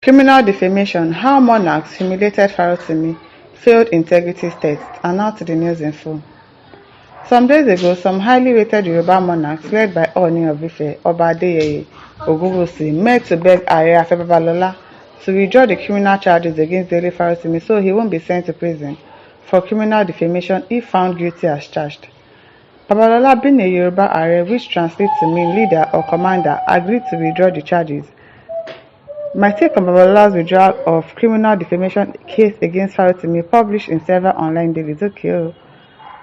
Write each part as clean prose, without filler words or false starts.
Criminal defamation: How monarchs humiliated Farotimi, failed integrity test, and now to the news in full. Some days ago, some highly rated Yoruba monarchs, led by Ooni of Ife, Oba Dele, Ogunwusi, met to beg Ààrẹ Afebabalola to withdraw the criminal charges against Dele Farotimi so he won't be sent to prison for criminal defamation if found guilty as charged. Babalola, being a Yoruba Ààrẹ, which translates to mean leader or commander, agreed to withdraw the charges. My take on Babalola's withdrawal of criminal defamation case against Farotimi, published in several online dailies. Okay,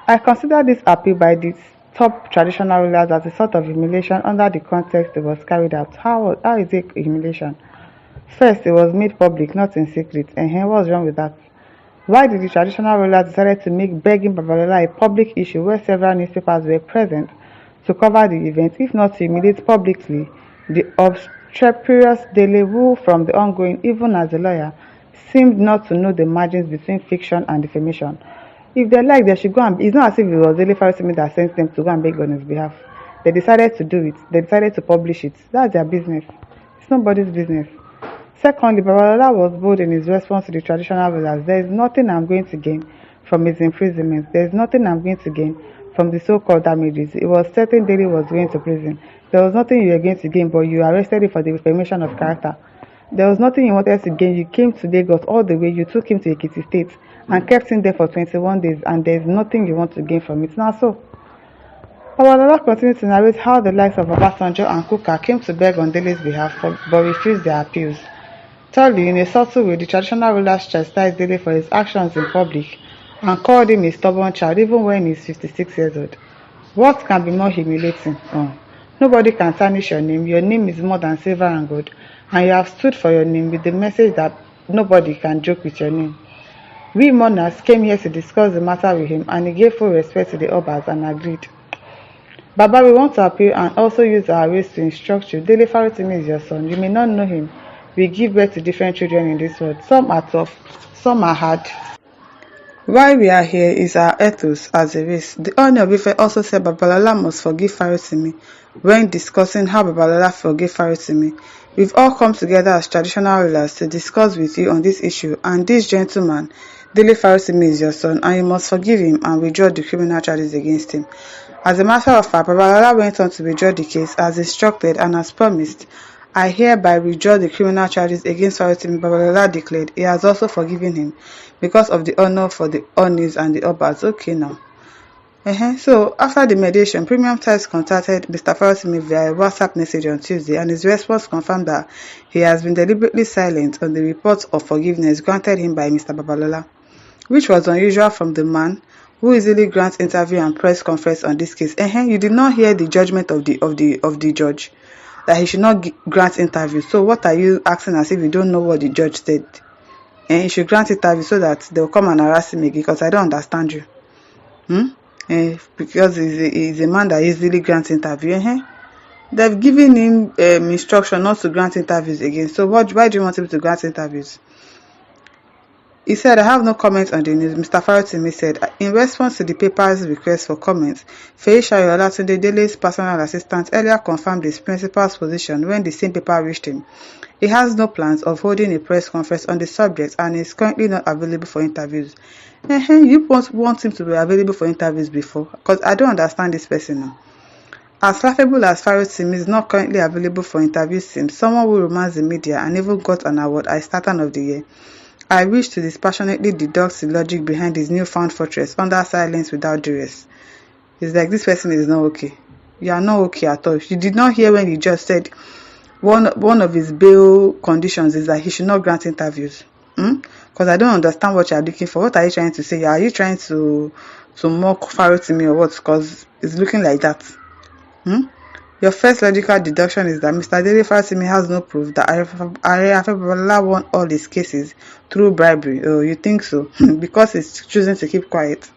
I consider this appeal by the top traditional rulers as a sort of humiliation under the context it was carried out. How is it humiliation? First, it was made public, not in secret. And what's wrong with that? Why did the traditional rulers decide to make begging Babalola a public issue where several newspapers were present to cover the event, if not to humiliate publicly the obstreperous Dele, who, from the ongoing, even as a lawyer, seemed not to know the margins between fiction and defamation? If they like, they should go and. It's not as if it was Dele Farotimi that sent them to go and beg on his behalf. They decided to do it. They decided to publish it. That's their business. It's nobody's business. Secondly, Babalola was bold in his response to the traditional rulers. There is nothing I'm going to gain from his imprisonment. There is nothing I'm going to gain from the so-called damages. It was certain Dele was going to prison. There was nothing you were going to gain, but you arrested him for the defamation of character. There was nothing you wanted to gain. You came to Lagos all the way. You took him to Ekiti State and kept him there for 21 days, and there is nothing you want to gain from it. Now so, Babalola continued to narrate how the likes of Obasanjo and Kuka came to beg on Dele's behalf but refused their appeals. Thirdly, in a subtle way, the traditional rulers chastised Dele for his actions in public and called him a stubborn child even when he's 56 years old. What can be more humiliating? Nobody can tarnish your name. Your name is more than silver and gold, and you have stood for your name with the message that nobody can joke with your name. We monarchs came here to discuss the matter with him, and he gave full respect to the Obas and agreed. Baba, we want to appeal and also use our ways to instruct you. Dele Farotimi is your son. You may not know him. We give birth to different children in this world. Some are tough, some are hard. Why we are here is our ethos as a race. The Ooni of Ife also said Babalola must forgive Farotimi when discussing how Babalola forgave Farotimi. We've all come together as traditional rulers to discuss with you on this issue, and this gentleman, Dele Farotimi, is your son, and you must forgive him and withdraw the criminal charges against him. As a matter of fact, Babalola went on to withdraw the case as instructed and as promised. I hereby withdraw the criminal charges against Farotimi. Babalola declared. He has also forgiven him because of the honor for the Onis and the Obas. Okay now. So, after the mediation, Premium Times contacted Mr. Farotimi via a WhatsApp message on Tuesday, and his response confirmed that he has been deliberately silent on the report of forgiveness granted him by Mr. Babalola, which was unusual from the man who easily grants interview and press conference on this case. You did not hear the judgment of the judge that he should not grant interview. So what are you asking as if you don't know what the judge said? And you should grant interview so that they'll come and harass him again, because I don't understand you. Because he's a man that easily grants interview. They've given him instruction not to grant interviews again. So why do you want him to grant interviews? He said, I have no comment on the news. Mr. Farotimi said, in response to the paper's request for comments, Feishayo Olatunde, Dele's personal assistant, earlier confirmed his principal's position when the same paper reached him. He has no plans of holding a press conference on the subject and is currently not available for interviews. You want him to be available for interviews before? Because I don't understand this person now. As laughable as Farotimi is not currently available for interviews seems, someone who romans the media and even got an award at Starter of the Year, I wish to dispassionately deduct the logic behind his newfound fortress under silence without duress. It's like this person is not okay. You are not okay at all. You did not hear when he just said one of his bail conditions is that he should not grant interviews. Because I don't understand what you are looking for. What are you trying to say? Are you trying to mock Farotimi or what? Because it's looking like that. Your first logical deduction is that Mr. Dele Farotimi has no proof that Ààrẹ Afebabalola won all his cases through bribery. Oh, you think so? Because he's choosing to keep quiet.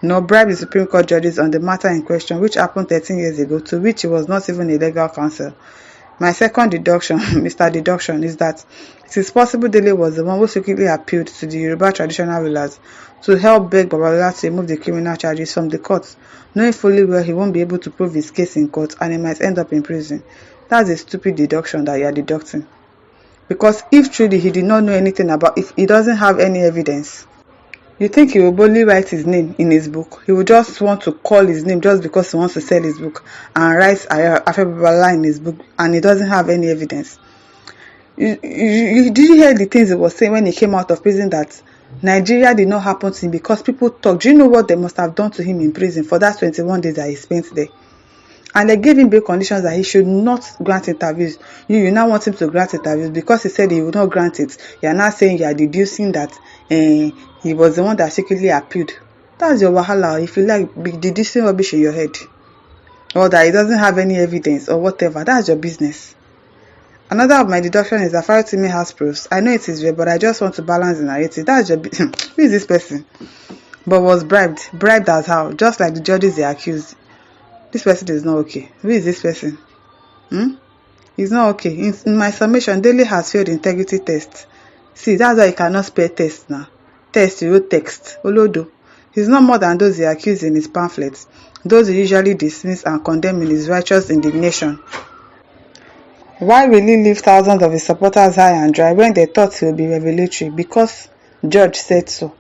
Nor bribe the Supreme Court judges on the matter in question, which happened 13 years ago, to which he was not even a legal counsel. My second deduction, Mr. Deduction, is that it is possible Dele was the one who secretly appealed to the Yoruba traditional rulers to help beg Babalola to remove the criminal charges from the court, knowing fully well he won't be able to prove his case in court and he might end up in prison. That's a stupid deduction that you are deducting. Because if truly he did not know anything about, if he doesn't have any evidence, you think he will boldly write his name in his book? He will just want to call his name just because he wants to sell his book and write Afebabala in his book, and he doesn't have any evidence. Did you hear the things he was saying when he came out of prison, that Nigeria did not happen to him because people talk? Do you know what they must have done to him in prison for that 21 days that he spent there? And they gave him bail conditions that he should not grant interviews. You now want him to grant interviews because he said he would not grant it. You are now saying you are deducing that he was the one that secretly appealed. That's your wahala. If you like be deducing rubbish in your head, or that he doesn't have any evidence or whatever, that's your business. Another of my deduction is that Farotimi has proofs. I know it is real, but I just want to balance the narrative. That's your who is this person? But was bribed. Bribed as how? Just like the judges they accused. This person is not okay. Who is this person? He's not okay. In my summation, Dele has failed integrity test. See, that's why he cannot spell test now. Test, you wrote text. Olodo. He's not more than those he accused in his pamphlets. Those he usually dismiss and condemn in his righteous indignation. Why will he leave thousands of his supporters high and dry when they thought he would be revelatory? Because George said so.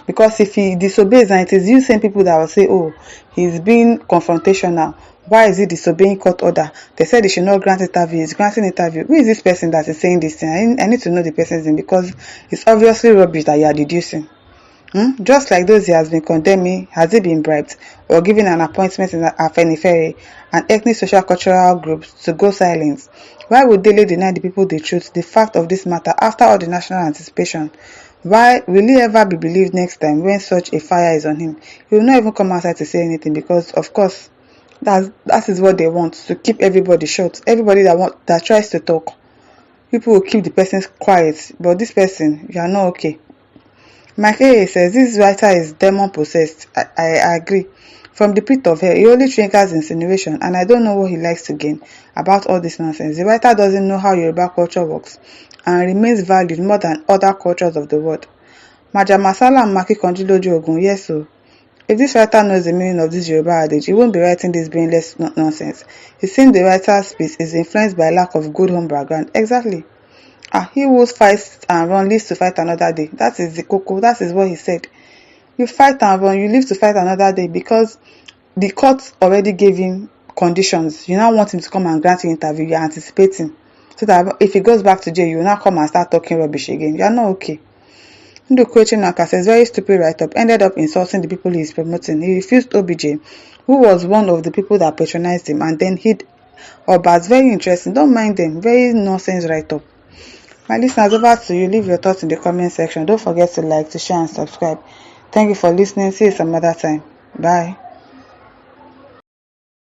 Because if he disobeys, and it is you same people that will say, oh, he's being confrontational. Why is he disobeying court order? They said he should not grant interview. He's granting interview. Who is this person that is saying this thing? I need to know the person's name, because it's obviously rubbish that you are deducing. Just like those he has been condemning, has he been bribed or given an appointment in Afenifere, an ethnic social cultural group, to go silent? Why would Dele deny the people the truth, the fact of this matter, after all the national anticipation? Why will he ever be believed next time when such a fire is on him? He will not even come outside to say anything, because of course that is what they want, to keep everybody short. Everybody that tries to talk, people will keep the person quiet. But this person, you are not okay. Mike A says this writer is demon possessed. I agree. From the pit of hell, he only triggers insinuation, and I don't know what he likes to gain about all this nonsense. The writer doesn't know how Yoruba culture works and remains valued more than other cultures of the world. Maja Masala and Maki Konjiloju Ogun, yes so. If this writer knows the meaning of this Yoruba adage, he won't be writing this brainless nonsense. It seems the writer's piece is influenced by lack of good home background. Exactly. He who fights and run lives to fight another day. That is the koko. That is what he said. You fight and run, you live to fight another day, because the court already gave him conditions. You now want him to come and grant you interview. You are anticipating, so that if he goes back to jail, you will now come and start talking rubbish again. You are not okay. Ndukochi Naka says very stupid write-up, ended up insulting the people he is promoting. He refused OBJ, who was one of the people that patronized him, and then hid Obas. Very interesting. Don't mind them. Very nonsense write-up. My listeners, over to you. Leave your thoughts in the comment section. Don't forget to like, to share, and subscribe. Thank you for listening. See you some other time. Bye.